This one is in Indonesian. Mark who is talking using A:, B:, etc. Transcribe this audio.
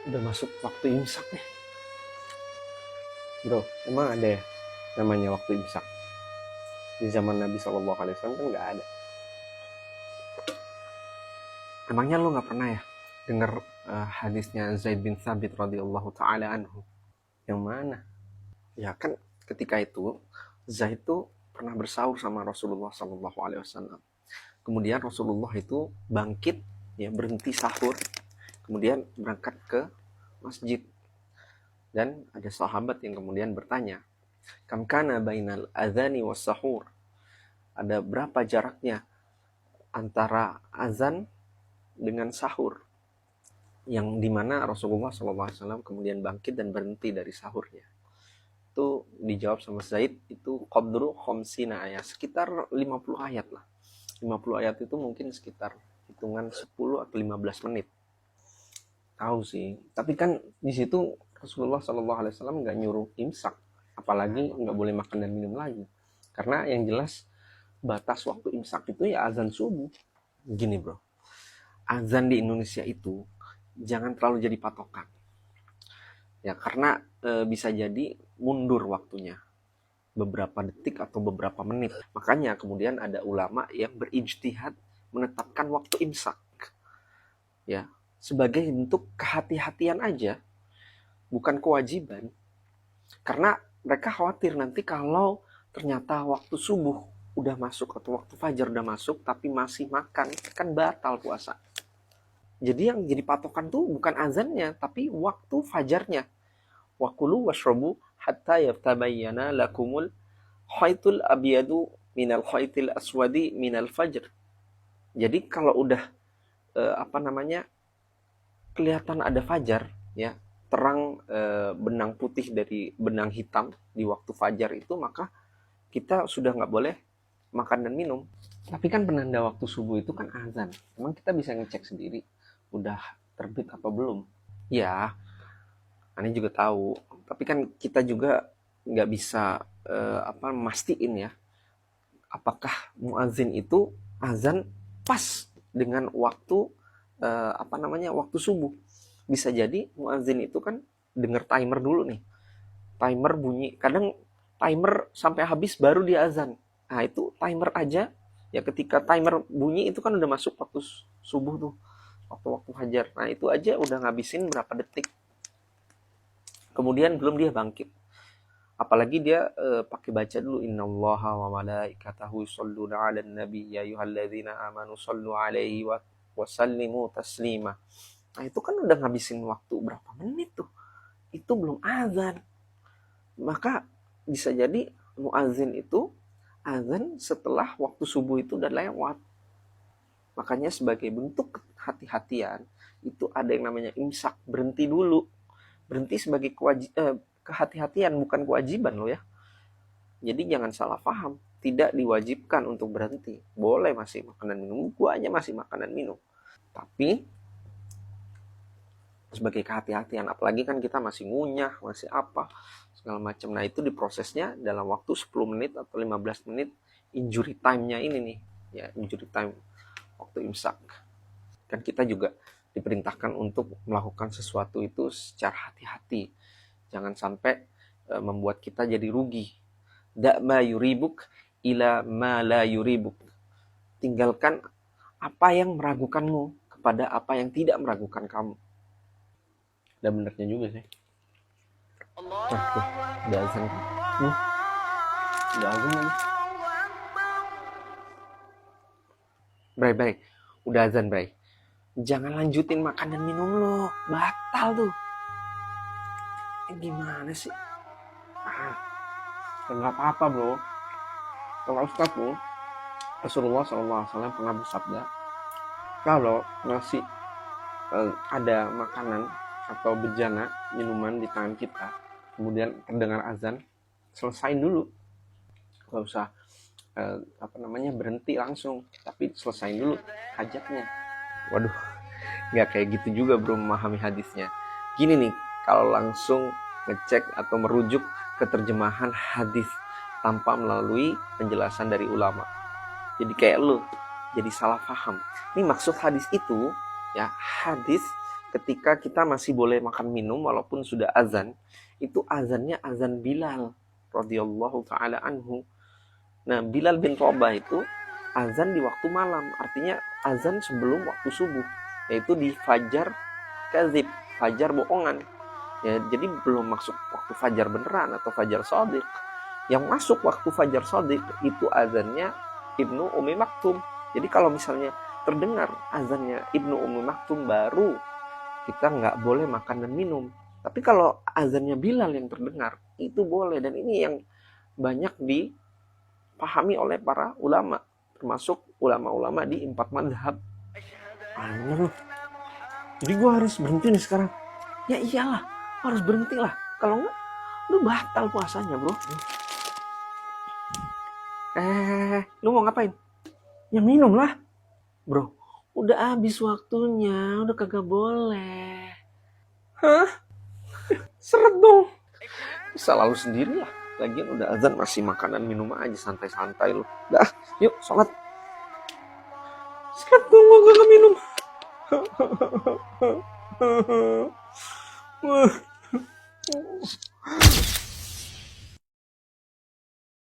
A: Udah masuk waktu imsak nih. Bro, emang ada ya namanya waktu imsak? Di zaman Nabi SAW kan nggak ada. Emangnya lu nggak pernah ya dengar hadisnya Zaid bin Thabit radhiyallahu taala anhu? Yang mana? Ya kan ketika itu Zaid tuh pernah bersahur sama Rasulullah SAW. Kemudian Rasulullah itu bangkit, ya berhenti sahur, kemudian berangkat ke masjid. Dan ada sahabat yang kemudian bertanya, kam kana bainal adzani was sahur? Ada berapa jaraknya antara azan dengan sahur? Yang dimana Rasulullah SAW kemudian bangkit dan berhenti dari sahurnya. Itu dijawab sama Zaid, itu qadru khamsina ayat, sekitar 50 ayat lah. 50 ayat itu mungkin sekitar hitungan 10 atau 15 menit. Tahu sih, tapi kan di situ Rasulullah SAW nggak nyuruh imsak, apalagi nggak boleh makan dan minum lagi. Karena yang jelas batas waktu imsak itu ya azan subuh. Gini bro, azan di Indonesia itu jangan terlalu jadi patokan. Ya karena bisa jadi mundur waktunya beberapa detik atau beberapa menit. Makanya kemudian ada ulama yang berijtihad menetapkan waktu imsak. Ya, sebagai bentuk kehati-hatian aja, bukan kewajiban. Karena mereka khawatir nanti kalau ternyata waktu subuh udah masuk atau waktu fajar udah masuk tapi masih makan, kan batal puasa. Jadi yang jadi patokan tuh bukan azannya tapi waktu fajarnya. Wakulu washrabu hatta yatabayyana lakumul khaitul abyadu minal khaitil aswadi minal fajr. Jadi kalau udah kelihatan ada fajar, ya terang, benang putih dari benang hitam di waktu fajar itu, maka kita sudah nggak boleh makan dan minum. Tapi kan penanda waktu subuh itu kan azan. Emang kita bisa ngecek sendiri udah terbit apa belum? Ya, aneh juga tahu. Tapi kan kita juga nggak bisa mastiin ya, apakah muazin itu azan pas dengan waktu waktu subuh. Bisa jadi muazin itu kan denger timer dulu nih, timer bunyi, kadang timer sampai habis baru dia azan. Nah itu timer aja ya, ketika timer bunyi itu kan udah masuk waktu subuh tuh, waktu fajar. Nah itu aja udah ngabisin berapa detik, kemudian belum dia bangkit. Apalagi dia pakai baca dulu innallaha wa malaikatahu yusholluna 'alan nabi ya ayyuhalladzina amanu shollu 'alaihi wa sallimu taslima. Nah itu kan udah ngabisin waktu berapa menit tuh, itu belum azan. Maka bisa jadi muazin itu azan setelah waktu subuh itu udah lewat. Makanya sebagai bentuk hati-hatian itu ada yang namanya imsak, berhenti dulu. Berhenti sebagai kehati-hatian, bukan kewajiban loh ya. Jadi jangan salah paham, tidak diwajibkan untuk berhenti. Boleh masih makan dan minum, gua aja masih makan dan minum. Tapi sebagai kehati-hatian, apalagi kan kita masih ngunyah, masih apa segala macam. Nah itu diprosesnya dalam waktu 10 menit atau 15 menit injury time-nya ini nih, ya injury time waktu imsak. Kan kita juga diperintahkan untuk melakukan sesuatu itu secara hati-hati. Jangan sampai membuat kita jadi rugi. Da ma yuribuk ila ma la yuribuk. Tinggalkan apa yang meragukanmu kepada apa yang tidak meragukan kamu. Ada benernya juga sih. Nah tuh, udah azan kan? Udah azan lagi. Bray, udah azan Bray. Jangan lanjutin makan dan minum lo, batal tuh. Gimana sih? Nggak apa-apa bro. Kalau Ustaz tuh, Rasulullah SAW pernah bersabda, kalau masih ada makanan atau bejana minuman di tangan kita, kemudian terdengar azan, selesain dulu. Gak usah berhenti langsung, tapi selesain dulu hajatnya. Waduh, nggak kayak gitu juga bro memahami hadisnya. Gini nih, kalau langsung ngecek atau merujuk ke terjemahan hadis tanpa melalui penjelasan dari ulama, jadi kayak lu jadi salah paham. Ini maksud hadis itu ya, hadis ketika kita masih boleh makan minum walaupun sudah azan, itu azannya azan Bilal radhiyallahu taala anhu. Nah, Bilal bin Rabah itu azan di waktu malam, artinya azan sebelum waktu subuh, yaitu di fajar kadzib, fajar bohongan. Ya, jadi belum masuk waktu fajar beneran atau fajar shadiq. Yang masuk waktu fajar shadiq itu azannya Ibnu Ummi Maktum. Jadi kalau misalnya terdengar azannya Ibnu Ummi Maktum, baru kita nggak boleh makan dan minum. Tapi kalau azannya Bilal yang terdengar, itu boleh. Dan ini yang banyak dipahami oleh para ulama, termasuk ulama-ulama di 4 mazhab. Aneh. Jadi gue harus berhenti nih sekarang. Ya iyalah, harus berhenti lah. Kalau nggak, lu batal puasanya, bro. Lu mau ngapain? Ya minum lah, bro. Udah habis waktunya, udah kagak boleh. Hah? Seret dong. Bisa lalu sendiri lah. Lagian udah azan masih makanan minum aja, santai-santai lu. Dah, yuk sholat. Seret dong, gua kagak minum.